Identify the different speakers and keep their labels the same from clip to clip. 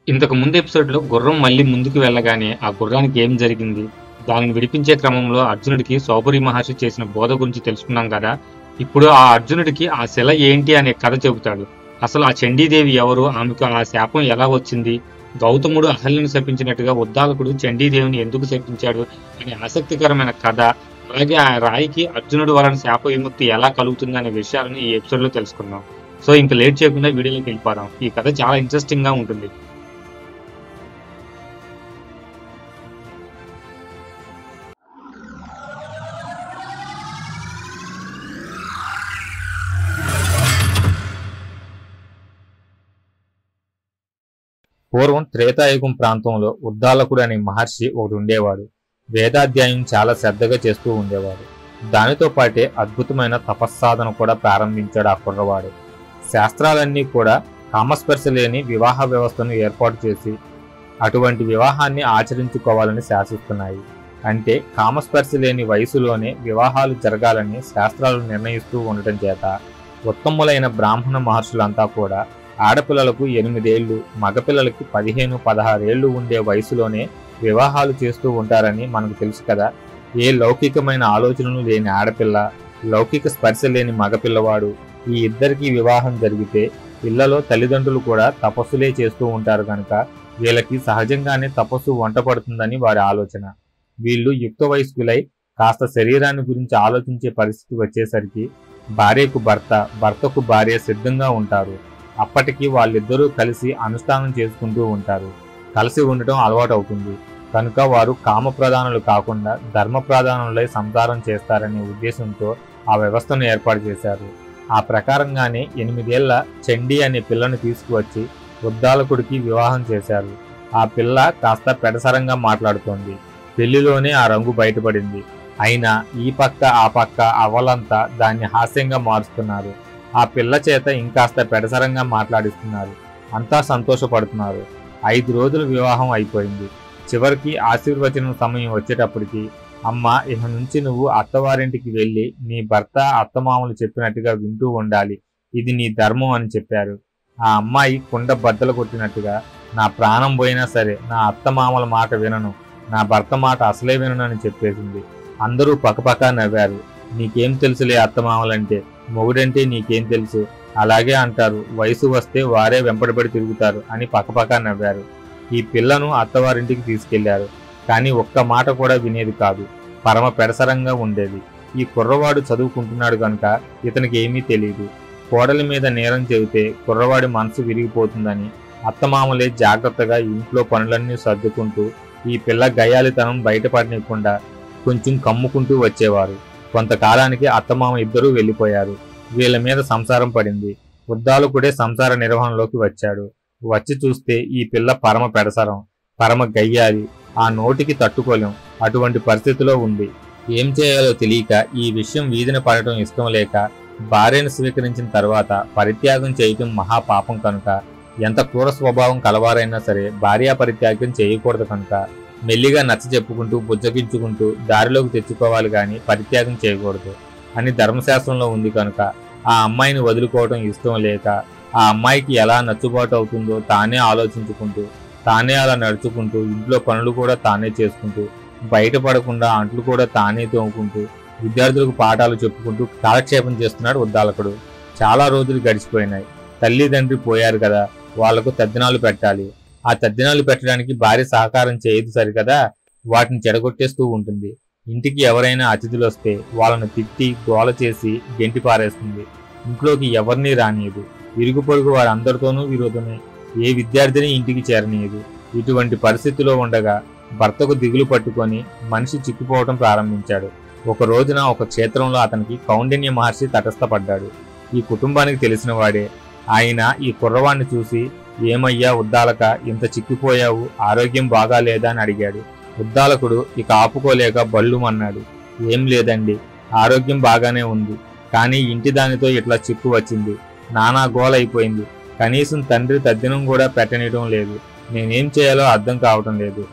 Speaker 1: ఇంతకు ముందు ఎపిసోడ్‌లో గుర్రం మళ్ళీ ముందుకు వెళ్ళగానే ఆ గుర్రానికి ఏం జరిగింది? దానిని విడిపించే క్రమంలో అర్జునుడికి సౌపరి మహర్షి చేసిన బోధ గురించి తెలుసుకున్నాం గదా! ఇప్పుడు ఆ అర్జునుడికి ఆ శిల ఏంటి అనే కథ చెబుతాడు. అసలు ఆ చండీదేవి ఎవరు? ఆమెకు ఆ శాపం ఎలా వచ్చింది? గౌతముడు అహల్యను శపించినట్టుగా ఉద్దాలకుడు చండీదేవిని ఎందుకు శపించాడు? అనే ఆసక్తికరమైన కథ, అలాగే ఆ రాయికి అర్జునుడి వలన శాప విముక్తి ఎలా కలుగుతుందనే విషయాలను ఈ ఎపిసోడ్‌లో తెలుసుకుందాం. సో ఇంక లేట్ చేయకుండా వీడియోలోకి వెళ్ళిపోదాం. ఈ కథ చాలా ఇంట్రెస్టింగ్‌గా ఉంటుంది. పూర్వం త్రేతాయుగం ప్రాంతంలో ఉద్దాలకుడు అనే మహర్షి ఒకడు ఉండేవాడు. వేదాధ్యాయం చాలా శ్రద్ధగా చేస్తూ ఉండేవాడు. దానితో పాటే అద్భుతమైన తపస్సాధన కూడా ప్రారంభించాడు ఆ కుర్రవాడు. శాస్త్రాలన్నీ కూడా కామస్పర్శ లేని వివాహ వ్యవస్థను ఏర్పాటు చేసి అటువంటి వివాహాన్ని ఆచరించుకోవాలని శాసిస్తున్నాయి. అంటే కామస్పర్శ లేని వయసులోనే వివాహాలు జరగాలని శాస్త్రాలు నిర్ణయిస్తూ ఉండటం చేత ఉత్తములైన బ్రాహ్మణ మహర్షులంతా కూడా ఆడపిల్లలకు 8 ఏళ్ళు, మగపిల్లలకి 15-16 ఏళ్ళు ఉండే వయసులోనే వివాహాలు చేస్తూ ఉంటారని మనకు తెలుసు కదా. ఏ లౌకికమైన ఆలోచనలు లేని ఆడపిల్ల, లౌకిక స్పర్శ లేని మగపిల్లవాడు, ఈ ఇద్దరికీ వివాహం జరిగితే పిల్లలో తల్లిదండ్రులు కూడా తపస్సులే చేస్తూ ఉంటారు కనుక వీళ్ళకి సహజంగానే తపస్సు వంట పడుతుందని వారి ఆలోచన. వీళ్ళు యుక్త వయస్కులై కాస్త శరీరాన్ని గురించి ఆలోచించే పరిస్థితి వచ్చేసరికి భార్యకు భర్త, భర్తకు భార్య సిద్ధంగా ఉంటారు. అప్పటికి వాళ్ళిద్దరూ కలిసి అనుష్ఠానం చేసుకుంటూ ఉంటారు. కలిసి ఉండటం అలవాటు అవుతుంది కనుక వారు కామప్రధానులు కాకుండా ధర్మప్రధానులై సంసారం చేస్తారనే ఉద్దేశంతో ఆ వ్యవస్థను ఏర్పాటు చేశారు. ఆ ప్రకారంగానే 8 ఏళ్ల చండీ అనే పిల్లను తీసుకువచ్చి ఉద్దాలకుడికి వివాహం చేశారు. ఆ పిల్ల కాస్త పెడసరంగా మాట్లాడుతోంది. పెళ్లిలోనే ఆ రంగు బయటపడింది. అయినా ఈ పక్క ఆ పక్క అవ్వలంతా దాన్ని హాస్యంగా మారుస్తున్నారు. ఆ పిల్ల చేత ఇంకాస్త పెడసరంగా మాట్లాడిస్తున్నారు. అంతా సంతోషపడుతున్నారు. 5 రోజుల వివాహం అయిపోయింది. చివరికి ఆశీర్వచనం సమయం వచ్చేటప్పటికి, అమ్మ, ఇక నుంచి నువ్వు అత్తవారింటికి వెళ్ళి నీ భర్త అత్తమామలు చెప్పినట్టుగా వింటూ ఉండాలి. ఇది నీ ధర్మం అని చెప్పారు. ఆ అమ్మాయి కుండ బద్దలు కొట్టినట్టుగా, నా ప్రాణం పోయినా సరే నా అత్తమామల మాట వినను, నా భర్త మాట అసలే వినను అని చెప్పేసింది. అందరూ పకపకా నవ్వారు. నీకేం తెలుసులే అత్తమామలంటే, మొగుడంటే నీకేం తెలుసు, అలాగే అంటారు, వయసు వస్తే వారే వెంపడబడి తిరుగుతారు అని పకపకా నవ్వారు. ఈ పిల్లను అత్తవారింటికి తీసుకెళ్లారు. కానీ ఒక్క మాట కూడా వినేది కాదు. పరమ పెడసరంగా ఉండేది. ఈ కుర్రవాడు చదువుకుంటున్నాడు కనుక ఇతనికి ఏమీ తెలియదు. కోడలి మీద నేరం చెబితే కుర్రవాడి మనసు విరిగిపోతుందని అత్తమామలే జాగ్రత్తగా ఇంట్లో పనులన్నీ సర్దుకుంటూ ఈ పిల్ల గయ్యాలితనం బయటపడనీయకుండా కొంచెం కమ్ముకుంటూ వచ్చేవారు. కొంతకాలానికి అత్తమామ ఇద్దరూ వెళ్ళిపోయారు. వీళ్ళ మీద సంసారం పడింది. ఉద్దాలకుడే సంసార నిర్వహణలోకి వచ్చాడు. వచ్చి చూస్తే ఈ పిల్ల పరమ పెడసరం, పరమ గయ్యాలి. ఆ నోటికి తట్టుకోలేం. అటువంటి పరిస్థితిలో ఉంది. ఏం చేయాలో తెలియక ఈ విషయం వీధిన పడటం ఇష్టం లేక భార్యను స్వీకరించిన తర్వాత పరిత్యాగం చేయటం మహాపాపం కనుక, ఎంత క్రూర స్వభావం కలవారైనా సరే భార్యా పరిత్యాగం చేయకూడదు కనుక మెల్లిగా నచ్చ చెప్పుకుంటూ బుజ్జగించుకుంటూ దారిలోకి తెచ్చుకోవాలి గాని పరిత్యాగం చేయకూడదు అని ధర్మశాస్త్రంలో ఉంది కనుక ఆ అమ్మాయిని వదులుకోవటం ఇష్టం లేక ఆ అమ్మాయికి ఎలా నచ్చుబాటు అవుతుందో తానే ఆలోచించుకుంటూ, తానే అలా నడుచుకుంటూ, ఇంట్లో పనులు కూడా తానే చేసుకుంటూ, బయటపడకుండా అంట్లు కూడా తానే తోముకుంటూ, విద్యార్థులకు పాఠాలు చెప్పుకుంటూ కాలక్షేపం చేస్తున్నాడు ఉద్దాలకుడు. చాలా రోజులు గడిచిపోయినాయి. తల్లిదండ్రి పోయారు కదా, వాళ్లకు తద్దినాలు పెట్టాలి. ఆ తద్దినాలు పెట్టడానికి భార్య సహకారం చేయదు సరికదా, వాటిని చెడగొట్టేస్తూ ఉంటుంది. ఇంటికి ఎవరైనా అతిథులు వస్తే వాళ్ళను తిట్టి గోల చేసి గెంటి పారేస్తుంది. ఇంట్లోకి ఎవరినీ రానియదు. ఇరుగు పొరుగు వారందరితోనూ విరోధమే. ఏ విద్యార్థిని ఇంటికి చేరనీయదు. ఇటువంటి పరిస్థితిలో ఉండగా భర్తకు దిగులు పట్టుకొని మనిషి చిక్కిపోవటం ప్రారంభించాడు. ఒక రోజున ఒక క్షేత్రంలో అతనికి కౌండిన్య మహర్షి తటస్థపడ్డాడు. ఈ కుటుంబానికి తెలిసిన వాడే. ఆయన ఈ కుర్రవాణ్ణి చూసి, ఏమయ్యా ఉద్దాలక, ఇంత చిక్కిపోయావు, ఆరోగ్యం బాగా లేదా అని అడిగాడు. ఉద్దాలకుడు ఇక ఆపుకోలేక బళ్ళుమన్నాడు. ఏం లేదండి, ఆరోగ్యం బాగానే ఉంది. కానీ ఇంటి దానితో ఇట్లా చిక్కు వచ్చింది. నానా గోల అయిపోయింది. కనీసం తండ్రి తద్దినం కూడా పెట్టనీయటం లేదు. నేనేం చేయాలో అర్థం కావటం లేదు.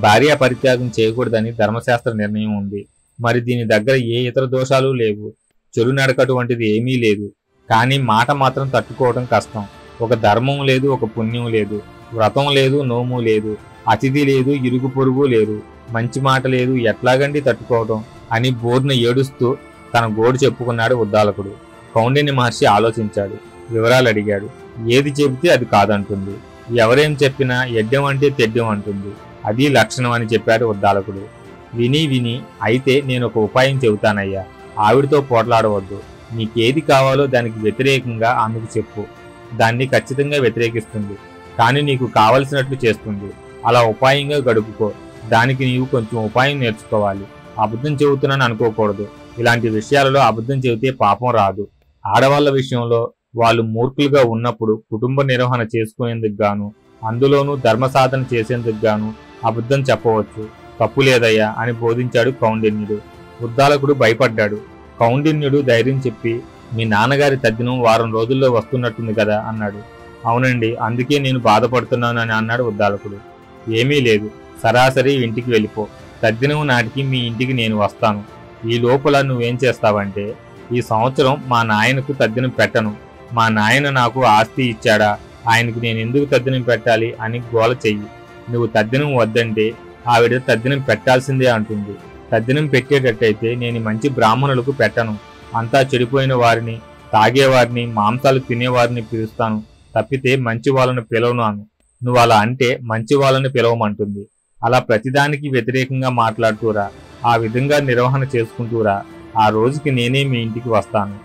Speaker 1: భార్యా పరిత్యాగం చేయకూడదని ధర్మశాస్త్ర నిర్ణయం ఉంది. మరి దీని దగ్గర ఏ ఇతర దోషాలు లేవు. చెడు నడకటువంటిది ఏమీ లేదు. కానీ మాట మాత్రం తట్టుకోవటం కష్టం. ఒక ధర్మం లేదు, ఒక పుణ్యం లేదు. వ్రతం లేదు, నోము లేదు, అతిథి లేదు, ఇరుగు పొరుగు లేరు, మంచి మాట లేదు, ఎట్లాగండి తట్టుకోవటం అని బోర్న ఏడుస్తూ తన గోడు చెప్పుకున్నాడు ఉద్దాలకుడు. కౌండిన్య మహర్షి ఆలోచించాడు, వివరాలు అడిగాడు. ఏది చెబితే అది కాదంటుంది, ఎవరేం చెప్పినా ఎడ్డం అంటే తెడ్డం అంటుంది, అది లక్షణం అని చెప్పాడు ఉద్దాలకుడు. విని అయితే నేను ఒక ఉపాయం చెబుతానయ్యా, ఆవిడతో పోట్లాడవద్దు, నీకేది కావాలో దానికి వ్యతిరేకంగా ఆమెకు చెప్పు, దాన్ని ఖచ్చితంగా వ్యతిరేకిస్తుంది, కానీ నీకు కావలసినట్లు చేస్తుంది. అలా ఉపాయంగా గడుపుకో. దానికి నీవు కొంచెం ఉపాయం నేర్చుకోవాలి. అబద్ధం చెబుతున్నాను అనుకోకూడదు. ఇలాంటి విషయాలలో అబద్ధం చెబితే పాపం రాదు. ఆడవాళ్ల విషయంలో వాళ్ళు మూర్ఖులుగా ఉన్నప్పుడు కుటుంబ నిర్వహణ చేసుకునేందుకు గాను, అందులోనూ ధర్మ సాధన చేసేందుకు గాను అబద్ధం చెప్పవచ్చు, తప్పు లేదయ్యా అని బోధించాడు కౌండిన్యుడు. ఉద్దాలకుడు భయపడ్డాడు. కౌండిన్యుడు ధైర్యం చెప్పి, మీ నాన్నగారి తద్దినం వారం రోజుల్లో వస్తున్నట్టుంది కదా అన్నాడు. అవునండి, అందుకే నేను బాధపడుతున్నాను అని అన్నాడు ఉద్దాలకుడు. ఏమీ లేదు, సరాసరి ఇంటికి వెళ్ళిపో. తద్దినం నాటికి మీ ఇంటికి నేను వస్తాను. ఈ లోపల నువ్వేం చేస్తావంటే, ఈ సంవత్సరం మా నాయనకు తద్దినం పెట్టను, మా నాయన నాకు ఆస్తి ఇచ్చాడా, ఆయనకు నేను ఎందుకు తద్దినం పెట్టాలి అని గోల చెయ్యి. నువ్వు తద్దినం వద్దంటే ఆవిడ తద్దినం పెట్టాల్సిందే అంటుంది. తద్దినం పెట్టేటట్టయితే నేను మంచి బ్రాహ్మణులకు పెట్టను, అంతా చెడిపోయిన వారిని, తాగేవారిని, మాంసాలు తినేవారిని పిలుస్తాను తప్పితే మంచి వాళ్ళను పిలవను. నువ్వు అలా అంటే మంచి వాళ్ళని పిలవమంటుంది. అలా ప్రతిదానికి వ్యతిరేకంగా మాట్లాడుతూరా, ఆ విధంగా నిర్వహణ చేసుకుంటూరా. ఆ రోజుకి నేనే మీ ఇంటికి వస్తాను.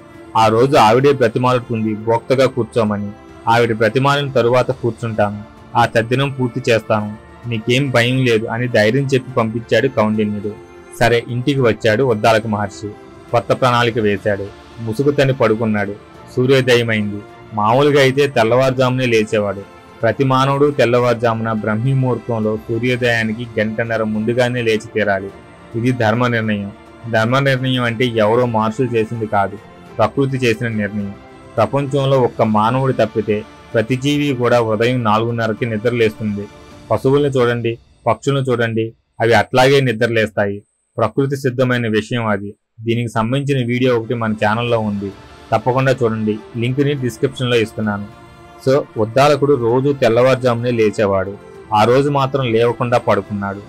Speaker 1: ఆ రోజు ఆవిడే బ్రతిమాలుతుంది భోక్తగా కూర్చోమని. ఆవిడ బ్రతిమాలిన తరువాత కూర్చుంటాను. ఆ తద్దినం పూర్తి చేస్తాను, నీకేం భయం లేదు అని ధైర్యం చెప్పి పంపించాడు కౌండిన్యుడు. సరే, ఇంటికి వచ్చాడు ఉద్దాలక మహర్షి. కొత్త ప్రణాళిక వేశాడు. ముసుగు తని పడుకున్నాడు. సూర్యోదయమైంది. మామూలుగా అయితే తెల్లవారుజామునే లేచేవాడు. ప్రతి మానవుడు తెల్లవారుజామున బ్రహ్మీ ముహూర్తంలో సూర్యోదయానికి గంటన్నర ముందుగానే లేచి తీరాలి. ఇది ధర్మ నిర్ణయం. ధర్మ నిర్ణయం అంటే ఎవరో మహర్షులు చేసింది కాదు, ప్రకృతి చేసిన నిర్ణయం. ప్రపంచంలో ఒక్క మానవుడు తప్పితే ప్రతి జీవి కూడా ఉదయం 4:30కి నిద్రలేస్తుంది. పశువుల్ని చూడండి, పక్షులను చూడండి, అవి అట్లాగే నిద్రలేస్తాయి. ప్రకృతి సిద్ధమైన విషయం అది. దీనికి సంబంధించిన వీడియో ఒకటి మన ఛానల్లో ఉంది, తప్పకుండా చూడండి. లింక్ని డిస్క్రిప్షన్లో ఇస్తున్నాను. సో ఉద్దాలకుడు రోజు తెల్లవారుజామునే లేచేవాడు. ఆ రోజు మాత్రం లేవకుండా పడుకున్నాడు.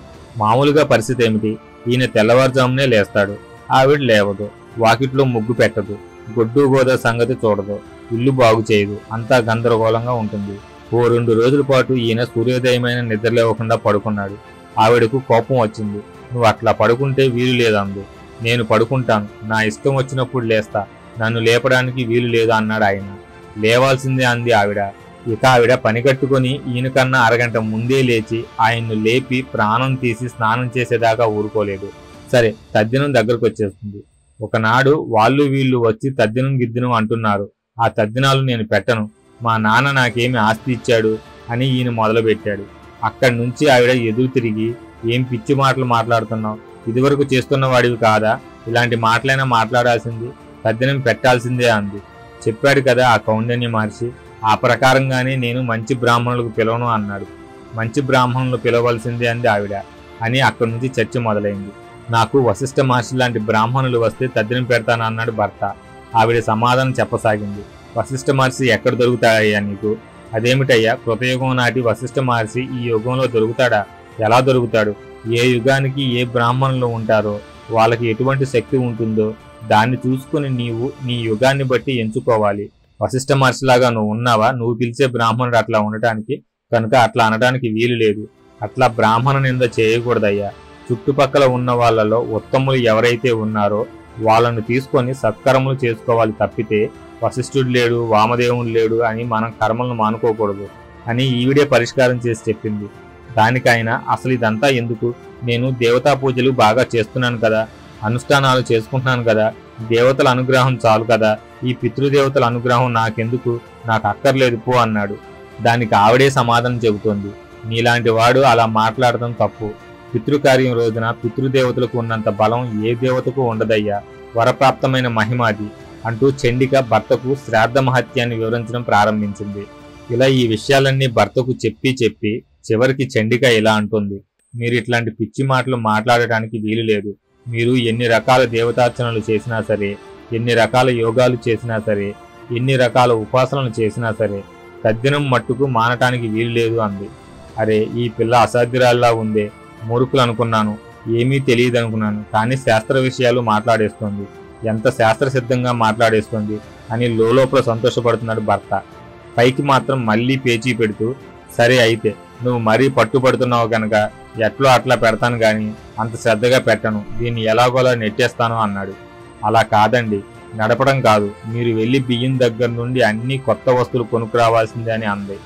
Speaker 1: మామూలుగా పరిస్థితి ఏమిటి? ఈయన తెల్లవారుజామునే లేస్తాడు, ఆవిడ లేవదు, వాకిట్లో ముగ్గు పెట్టదు, గొడ్డు గోద సంగతి చూడదు, ఇల్లు బాగు చేయదు, అంతా గందరగోళంగా ఉంటుంది. ఓ 2 రోజుల పాటు ఈయన సూర్యోదయమైన నిద్ర లేవకుండా పడుకున్నాడు. ఆవిడకు కోపం వచ్చింది. నువ్వు అట్లా పడుకుంటే వీలు లేదందు. నేను పడుకుంటాను, నా ఇష్టం వచ్చినప్పుడు లేస్తా, నన్ను లేపడానికి వీలు లేదు అన్నాడు ఆయన. లేవాల్సిందే అంది ఆవిడ. ఇక ఆవిడ పని కట్టుకుని ఈయన కన్నా అరగంట ముందే లేచి ఆయన్ను లేపి ప్రాణం తీసి స్నానం చేసేదాకా ఊరుకోలేదు. సరే, తద్దినం దగ్గరకు వచ్చేస్తుంది. ఒకనాడు వాళ్ళు వీళ్ళు వచ్చి తద్దినం గిద్దినం అంటున్నారు. ఆ తద్దినాలు నేను పెట్టను, మా నాన్న నాకేమి ఆస్తి ఇచ్చాడు అని ఈయన మొదలుపెట్టాడు. అక్కడి నుంచి ఆవిడ ఎదురు తిరిగి, ఏం పిచ్చి మాటలు మాట్లాడుతున్నావు, ఇదివరకు చేస్తున్న వాడివి కాదా, ఇలాంటి మాటలైనా మాట్లాడాల్సింది, తద్దినం పెట్టాల్సిందే అంది. చెప్పాడు కదా ఆ కౌండిన్య మహర్షి, ఆ ప్రకారంగానే నేను మంచి బ్రాహ్మణులకు పిలవను అన్నాడు. మంచి బ్రాహ్మణులు పిలవలసిందే అంది ఆవిడ. అని అక్కడి నుంచి చర్చ మొదలైంది. నాకు వశిష్ఠ మహర్షి లాంటి బ్రాహ్మణులు వస్తే తద్దినం పెడతాను అన్నాడు భర్త. ఆవిడ సమాధానం చెప్పసాగింది. వశిష్ఠ మహర్షి ఎక్కడ దొరుకుతాడయ్యా నీకు? అదేమిటయ్యా, కృతయుగం నాటి వశిష్ఠ మహర్షి ఈ యుగంలో దొరుకుతాడా? ఎలా దొరుకుతాడు? ఏ యుగానికి ఏ బ్రాహ్మణులు ఉంటారో, వాళ్ళకి ఎటువంటి శక్తి ఉంటుందో దాన్ని చూసుకుని నీవు నీ యుగాన్ని బట్టి ఎంచుకోవాలి. వశిష్ఠ మహర్షిలాగా నువ్వు ఉన్నావా? నువ్వు పిలిచే బ్రాహ్మణుడు అట్లా ఉండటానికి, కనుక అట్లా అనడానికి వీలు లేదు. అట్లా బ్రాహ్మణ నింద చేయకూడదయ్యా. చుట్టుపక్కల ఉన్న వాళ్ళలో ఉత్తములు ఎవరైతే ఉన్నారో వాళ్ళను తీసుకొని సత్కర్మలు చేసుకోవాలి తప్పితే వశిష్ఠుడు లేడు, వామదేవుడు లేడు అని మనం కర్మలను మానుకోకూడదు అని ఈవిడే పరిష్కారం చేసి చెప్పింది. దానికైనా అసలు ఇదంతా ఎందుకు? నేను దేవతా పూజలు బాగా చేస్తున్నాను కదా, అనుష్ఠానాలు చేసుకుంటున్నాను కదా, దేవతల అనుగ్రహం చాలు కదా, ఈ పితృదేవతల అనుగ్రహం నాకెందుకు, నాకు అక్కర్లేదు పో అన్నాడు. దానికి ఆవిడే సమాధానం చెబుతోంది, నీలాంటి వాడు అలా మాట్లాడటం తప్పు. పితృకార్యం రోజున పితృదేవతలకు ఉన్నంత బలం ఏ దేవతకు ఉండదయ్యా, వరప్రాప్తమైన మహిమాది అంటూ చండిక భర్తకు శ్రాద్ధ మహత్యాన్ని వివరించడం ప్రారంభించింది. ఇలా ఈ విషయాలన్నీ భర్తకు చెప్పి చివరికి చండిక ఇలా అంటుంది, మీరు ఇట్లాంటి పిచ్చి మాటలు మాట్లాడటానికి వీలు లేదు. మీరు ఎన్ని రకాల దేవతార్చనలు చేసినా సరే, ఎన్ని రకాల యోగాలు చేసినా సరే, ఎన్ని రకాల ఉపాసనలు చేసినా సరే, తద్దినం మట్టుకు మానటానికి వీలు లేదు అంది. అరే, ఈ పిల్ల అసాధ్యురాల్లా ఉందే, మూర్ఖులు అనుకున్నాను, ఏమీ తెలియదు అనుకున్నాను, కానీ శాస్త్ర విషయాలు మాట్లాడేస్తుంది, ఎంత శాస్త్రసిద్ధంగా మాట్లాడేస్తుంది అని లోపల సంతోషపడుతున్నాడు భర్త. పైకి మాత్రం మళ్ళీ పేచీ పెడుతూ, సరే అయితే నువ్వు మరీ పట్టుపడుతున్నావు కనుక ఎట్లో అట్లా పెడతాను గాని అంత శ్రద్ధగా పెట్టను, దీన్ని ఎలాగోలా నెట్టేస్తాను అన్నాడు. అలా కాదండి, నడపడం కాదు, మీరు వెళ్ళి బియ్యం దగ్గర నుండి అన్ని కొత్త వస్తువులు కొనుక్కురావాల్సిందే అని అంది.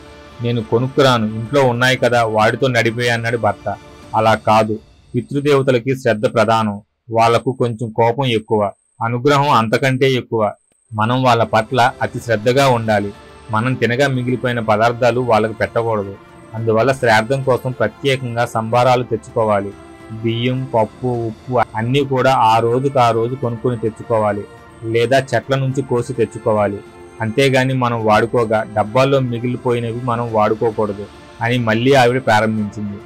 Speaker 1: నేను కొనుక్కురాను, ఇంట్లో ఉన్నాయి కదా, వాడితో నడిపోయి అన్నాడు భర్త. అలా కాదు, పితృదేవతలకి శ్రద్ధ ప్రధానం, వాళ్లకు కొంచెం కోపం ఎక్కువ, అనుగ్రహం అంతకంటే ఎక్కువ. మనం వాళ్ళ పట్ల అతి శ్రద్ధగా ఉండాలి. మనం తినగా మిగిలిపోయిన పదార్థాలు వాళ్ళకు పెట్టకూడదు. అందువల్ల శ్రాద్ధం కోసం ప్రత్యేకంగా సంబారాలు తెచ్చుకోవాలి. బియ్యం, పప్పు, ఉప్పు అన్నీ కూడా ఆ రోజు కొనుక్కొని తెచ్చుకోవాలి, లేదా చెట్ల నుంచి కోసి తెచ్చుకోవాలి. అంతేగాని మనం వాడుకోగా డబ్బాల్లో మిగిలిపోయినవి మనం వాడుకోకూడదు అని మళ్ళీ ఆవిడ ప్రారంభించింది.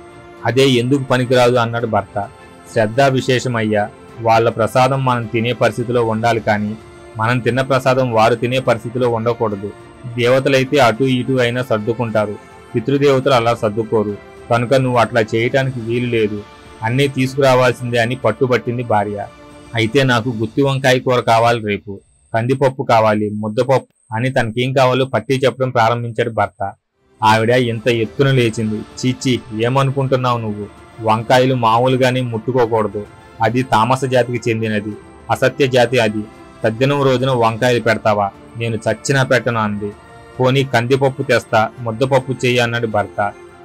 Speaker 1: అదే ఎందుకు పనికిరాదు అన్నాడు భర్త. శ్రద్ధా విశేషమయ్యా, వాళ్ళ ప్రసాదం మనం తినే పరిస్థితిలో ఉండాలి, కానీ మనం తిన్న ప్రసాదం వారు తినే పరిస్థితిలో ఉండకూడదు. దేవతలైతే అటు ఇటు అయినా సర్దుకుంటారు, పితృదేవతలు అలా సర్దుకోరు, కనుక నువ్వు అట్లా చేయటానికి వీలు లేదు, అన్నీ తీసుకురావాల్సిందే అని పట్టుబట్టింది భార్య. అయితే నాకు గుత్తి వంకాయ కూర కావాలి, రేపు కందిపప్పు కావాలి, ముద్దపప్పు అని తనకేం కావాలో పట్టి చెప్పడం ప్రారంభించాడు భర్త. ఆవిడ ఇంత ఎత్తున లేచింది. చీచి, ఏమనుకుంటున్నావు నువ్వు? వంకాయలు మామూలుగానే ముట్టుకోకూడదు, అది తామస జాతికి చెందినది, అసత్య జాతి అది. తద్దినం రోజున వంకాయలు పెడతావా? నేను చచ్చినా పెట్టను అంది. పోనీ కందిపప్పు తెస్తా, ముద్దపప్పు చెయ్యి అన్నాడు భర్త.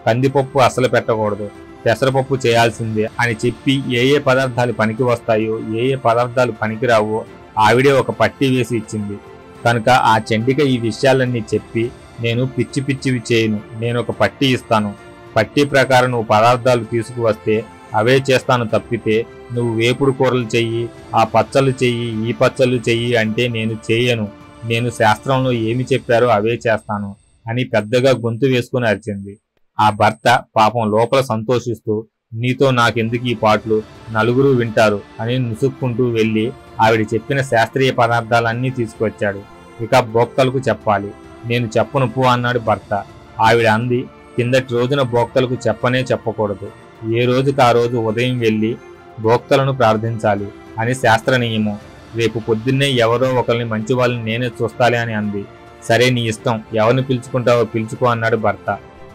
Speaker 1: కందిపప్పు అసలు పెట్టకూడదు, పెసరపప్పు చేయాల్సిందే అని చెప్పి ఏ పదార్థాలు పనికి వస్తాయో ఏ పదార్థాలు పనికిరావో ఆవిడే ఒక పట్టి వేసి ఇచ్చింది. కనుక ఆ చండిక ఈ విషయాలన్నీ చెప్పి, నేను పిచ్చి పిచ్చివి చేయను, నేను ఒక పట్టి ఇస్తాను, పట్టి ప్రకారం నువ్వు పదార్థాలు తీసుకువస్తే అవే చేస్తాను తప్పితే నువ్వు వేపుడు కూరలు చెయ్యి, ఆ పచ్చళ్ళు చెయ్యి, ఈ పచ్చళ్ళు చెయ్యి అంటే నేను చేయను, నేను శాస్త్రంలో ఏమి చెప్పారో అవే చేస్తాను అని పెద్దగా గొంతు వేసుకుని అరిచింది. ఆ భర్త పాపం లోపల సంతోషిస్తూ, నీతో నాకెందుకు ఈ పాటలు, నలుగురు వింటారు అని నుసుక్కుంటూ వెళ్ళి ఆవిడ చెప్పిన శాస్త్రీయ పదార్థాలన్నీ తీసుకువచ్చాడు. ఇక భోక్తలకు చెప్పాలి, నేను చెప్పను పో అన్నాడు భర్త. ఆవిడ అంది, కిందటి రోజున భోక్తలకు చెప్పనే చెప్పకూడదు, ఏ రోజుకి ఆ రోజు ఉదయం వెళ్ళి భోక్తలను ప్రార్థించాలి అని శాస్త్ర నియమం. రేపు పొద్దున్నే ఎవరో ఒకరిని మంచి వాళ్ళని నేనే చూస్తాలే అని అంది. సరే, నీ ఇష్టం, ఎవరిని పిలుచుకుంటావో పిలుచుకో అన్నాడు భర్త.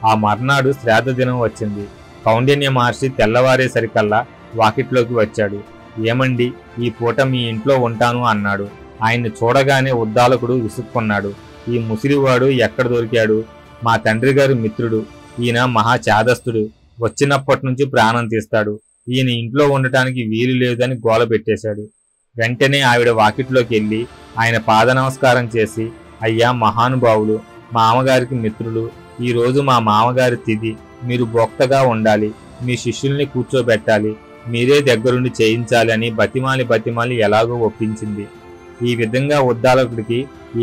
Speaker 1: ఆ మర్నాడు శ్రాద్ధ దినం వచ్చింది. కౌండిన్య మహర్షి తెల్లవారేసరికల్లా వాకిట్లోకి వచ్చాడు. ఏమండి, ఈ పూట మీ ఇంట్లో ఉంటాను అన్నాడు. ఆయన్ని చూడగానే ఉద్దాలకుడు విసుక్కున్నాడు. ఈ ముసిరివాడు ఎక్కడ దొరికాడు? మా తండ్రి గారి మిత్రుడు, ఈయన మహా చాదస్తుడు, వచ్చినప్పటి నుంచి ప్రాణం తీస్తాడు, ఈయన ఇంట్లో ఉండటానికి వీలు లేదని గోల పెట్టేశాడు. వెంటనే ఆవిడ వాకిట్లోకి వెళ్ళి ఆయన పాద నమస్కారం చేసి, అయ్యా మహానుభావులు, మా మామగారికి మిత్రులు, ఈ రోజు మా మామగారి తిథి, మీరు భోక్తగా ఉండాలి, మీ శిష్యుల్ని కూర్చోబెట్టాలి, మీరే దగ్గరుండి చేయించాలి అని బతిమాలి ఎలాగో ఒప్పించింది. ఈ విధంగా ఉద్దాలకుడికి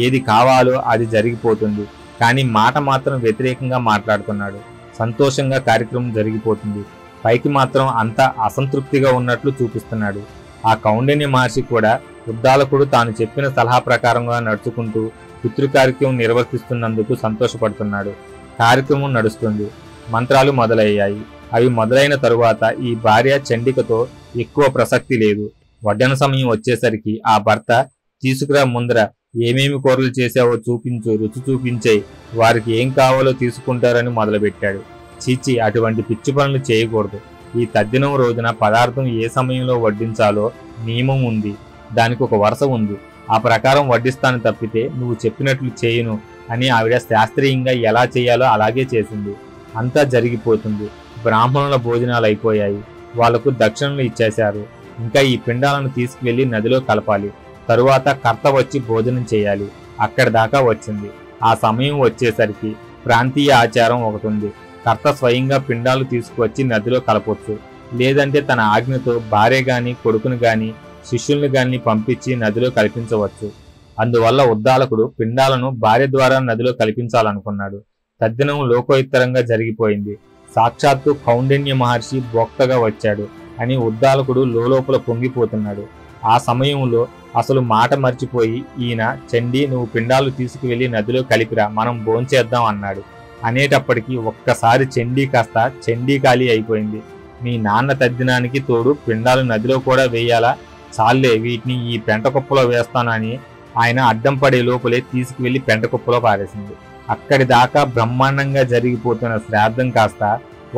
Speaker 1: ఏది కావాలో అది జరిగిపోతుంది, కానీ మాట మాత్రం వ్యతిరేకంగా మాట్లాడుతున్నాడు. సంతోషంగా కార్యక్రమం జరిగిపోతుంది, పైకి మాత్రం అంతా అసంతృప్తిగా ఉన్నట్లు చూపిస్తున్నాడు. ఆ కౌండిన్య మహర్షి కూడా ఉద్దాలకుడు తాను చెప్పిన సలహా ప్రకారంగా నడుచుకుంటూ పితృకార్యక్రమం నిర్వర్తిస్తున్నందుకు సంతోషపడుతున్నాడు. కార్యక్రమం నడుస్తుంది, మంత్రాలు మొదలయ్యాయి. అవి మొదలైన తరువాత ఈ భార్య చండికతో ఎక్కువ ప్రసక్తి లేదు. వడ్డన సమయం వచ్చేసరికి ఆ భర్త, తీసుకురా ముందర, ఏమేమి కూరలు చేసావో చూపించు, రుచి చూపించేయి, వారికి ఏం కావాలో తీసుకుంటారని మొదలుపెట్టాడు. చీచి, అటువంటి పిచ్చి పనులు చేయకూడదు. ఈ తద్దినం రోజున పదార్థం ఏ సమయంలో వడ్డించాలో నియమం ఉంది, దానికి ఒక వరుస ఉంది, ఆ ప్రకారం వడ్డిస్తాను తప్పితే నువ్వు చెప్పినట్లు చేయను అని ఆవిడ శాస్త్రీయంగా ఎలా చేయాలో అలాగే చేసింది. అంతా జరిగిపోతుంది. బ్రాహ్మణుల భోజనాలు అయిపోయాయి, వాళ్లకు దక్షిణలు ఇచ్చేశారు. ఇంకా ఈ పిండాలను తీసుకువెళ్లి నదిలో కలపాలి. తరువాత కర్త వచ్చి భోజనం చేయాలి. అక్కడి దాకా వచ్చింది. ఆ సమయం వచ్చేసరికి ప్రాంతీయ ఆచారం ఒకటి ఉంది. కర్త స్వయంగా పిండాలు తీసుకువచ్చి నదిలో కలపొచ్చు, లేదంటే తన ఆజ్ఞతో భార్య గాని కొడుకుని గాని శిష్యుల్ని గాని పంపించి నదిలో కల్పించవచ్చు. అందువల్ల ఉద్దాలకుడు పిండాలను భార్య ద్వారా నదిలో కల్పించాలనుకున్నాడు. తద్దినం లోకోత్తరంగా జరిగిపోయింది. సాక్షాత్తు కౌండిన్య మహర్షి భోక్తగా వచ్చాడు అని ఉద్దాలకుడు లోపల పొంగిపోతున్నాడు. ఆ సమయంలో అసలు మాట మర్చిపోయి ఈయన చండి నువ్వు పిండాలు తీసుకువెళ్లి నదిలో కలిపిరా మనం భోంచేద్దాం అన్నాడు. అనేటప్పటికీ ఒక్కసారి చండీ కాస్త చండీకాళి అయిపోయింది. మీ నాన్న తద్దినానికి తోడు పిండాలు నదిలో కూడా వేయాలా, చాలే వీటిని ఈ పెంట కుప్పలో వేస్తానని ఆయన అడ్డం పడే లోపలే తీసుకువెళ్లి పెంట కుప్పలో పారేసింది. అక్కడి దాకా బ్రహ్మాండంగా జరిగిపోతున్న శ్రాద్ధం కాస్త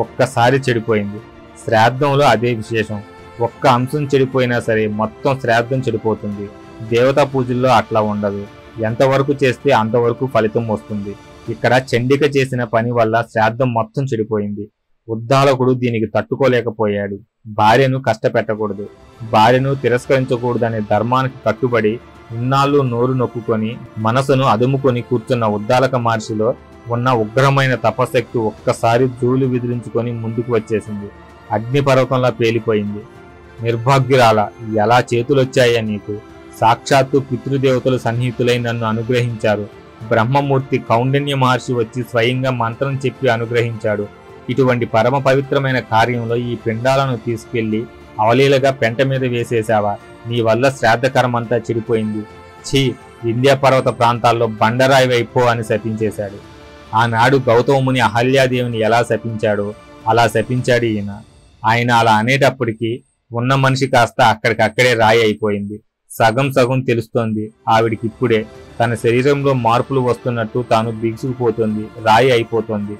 Speaker 1: ఒక్కసారి చెడిపోయింది. శ్రాద్ధంలో అదే విశేషం. ఒక్క అంశం చెడిపోయినా సరే మొత్తం శ్రాద్ధం చెడిపోతుంది. దేవతా పూజల్లో అట్లా ఉండదు. ఎంతవరకు చేస్తే అంతవరకు ఫలితం వస్తుంది. ఇక్కడ చండిక చేసిన పని వల్ల శ్రాద్ధం మొత్తం చెడిపోయింది. ఉద్దాలకుడు దీనికి తట్టుకోలేకపోయాడు. భార్యను కష్టపెట్టకూడదు, భార్యను తిరస్కరించకూడదనే ధర్మానికి కట్టుబడి ఇన్నాళ్ళు నోరు నొక్కుకొని మనసును అదుముకొని కూర్చున్న ఉద్దాలక మహర్షిలో ఉన్న ఉగ్రమైన తపశక్తి ఒక్కసారి జూలు విదిలించుకొని ముందుకు వచ్చేసింది. అగ్నిపర్వతంలా పేలిపోయింది. నిర్భాగ్యురాల, ఎలా చేతులొచ్చాయా నీకు? సాక్షాత్తు పితృదేవతలు సన్నిహితులై నన్ను అనుగ్రహించారు. బ్రహ్మమూర్తి కౌండిన్య మహర్షి వచ్చి స్వయంగా మంత్రం చెప్పి అనుగ్రహించాడు. ఇటువంటి పరమ పవిత్రమైన కార్యంలో ఈ పిండాలను తీసుకెళ్లి అవలీలగా పెంట మీద వేసేశావా? నీ వల్ల శ్రాద్ధకరమంతా చెడిపోయింది. ఛీ, వింధ్య పర్వత ప్రాంతాల్లో బండరాయి వైపో అని శపించేశాడు. ఆనాడు గౌతముని అహల్యాదేవిని ఎలా శపించాడో అలా శపించాడు ఈయన. ఆయన అలా అనేటప్పటికీ ఉన్న మనిషి కాస్త అక్కడికక్కడే రాయి అయిపోయింది. సగం సగం తెలుస్తోంది ఆవిడికిప్పుడే. తన శరీరంలో మార్పులు వస్తున్నట్టు తాను బిగుసుకుపోతుంది, రాయి అయిపోతుంది.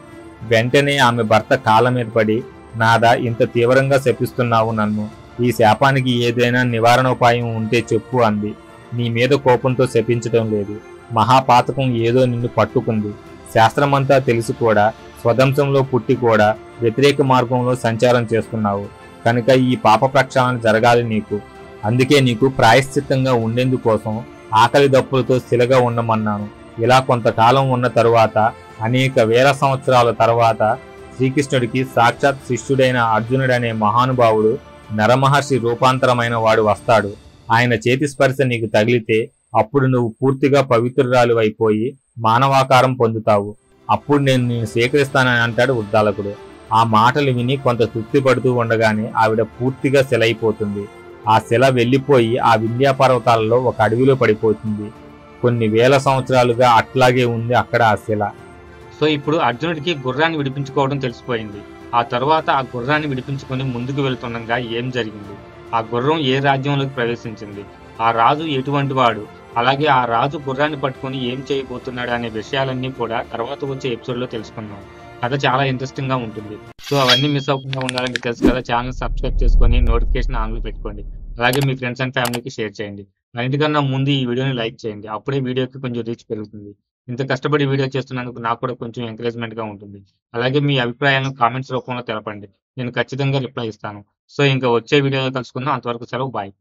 Speaker 1: వెంటనే ఆమె భర్త కాళ్ళ మీద పడి, నాదా ఇంత తీవ్రంగా శపిస్తున్నావు నన్ను, ఈ శాపానికి ఏదైనా నివారణోపాయం ఉంటే చెప్పు అంది. నీ మీద కోపంతో శపించటం లేదు, మహాపాతకం ఏదో నిన్ను పట్టుకుంది. శాస్త్రమంతా తెలిసి కూడా స్వదంశంలో పుట్టి కూడా వ్యతిరేక మార్గంలో సంచారం చేస్తున్నావు కనుక ఈ పాప ప్రక్షాళన జరగాలి నీకు. అందుకే నీకు ప్రాయశ్చిత్తంగా ఉండేందుకోసం ఆకలి దప్పులతో శిలగా ఉండమన్నాను. ఇలా కొంతకాలం ఉన్న తరువాత, అనేక వేల సంవత్సరాల తర్వాత శ్రీకృష్ణుడికి సాక్షాత్ శిష్యుడైన అర్జునుడనే మహానుభావుడు నరమహర్షి రూపాంతరమైన వాడు వస్తాడు. ఆయన చేతి స్పర్శ నీకు తగిలితే అప్పుడు నువ్వు పూర్తిగా పవిత్రురాలు అయిపోయి మానవాకారం పొందుతావు. అప్పుడు నేను నిన్ను స్వీకరిస్తానని అంటాడు ఉద్దాలకుడు. ఆ మాటలు విని కొంత తృప్తి పడుతూ ఉండగానే ఆవిడ పూర్తిగా శిలైపోతుంది. ఆ శిల వెళ్లిపోయి ఆ వింధ్యా పర్వతాలలో ఒక అడవిలో పడిపోతుంది. కొన్ని వేల సంవత్సరాలుగా అట్లాగే ఉంది అక్కడ ఆ శిల.
Speaker 2: సో ఇప్పుడు అర్జునుడికి గుర్రాన్ని విడిపించుకోవడం తెలిసిపోయింది. ఆ తర్వాత ఆ గుర్రాన్ని విడిపించుకొని ముందుకు వెళ్తుండగా ఏం జరిగింది, ఆ గుర్రం ఏ రాజ్యంలోకి ప్రవేశించింది, ఆ రాజు ఎటువంటి వాడు, అలాగే ఆ రాజు గుర్రాన్ని పట్టుకొని ఏం చేయబోతున్నాడు అనే విషయాలన్నీ కూడా తర్వాత వచ్చే ఎపిసోడ్ లో తెలుసుకుందాం. కథ చాలా ఇంట్రెస్టింగ్ గా ఉంటుంది. సో అవన్నీ మిస్ అవ్వకుండా ఉండాలని తెలుసు కదా, ఛానల్ సబ్స్క్రైబ్ చేసుకొని నోటిఫికేషన్ ఆన్లో పెట్టుకోండి. అలాగే మీ ఫ్రెండ్స్ అండ్ ఫ్యామిలీకి షేర్ చేయండి. అన్నిటికన్నా ముందు ఈ వీడియోని లైక్ చేయండి, అప్పుడే వీడియోకి కొంచెం రీచ్ పెరుగుతుంది. ఇంత కష్టపడి వీడియో చేస్తున్నందుకు నాకు కూడా కొంచెం ఎంకరేజ్మెంట్ గా ఉంటుంది. అలాగే మీ అభిప్రాయాలను కామెంట్స్ రూపంలో తెలపండి, నేను ఖచ్చితంగా రిప్లై ఇస్తాను. సో ఇంకా వచ్చే వీడియోలో కలుసుకుందాం. అంతవరకు సెలవు, బాయ్.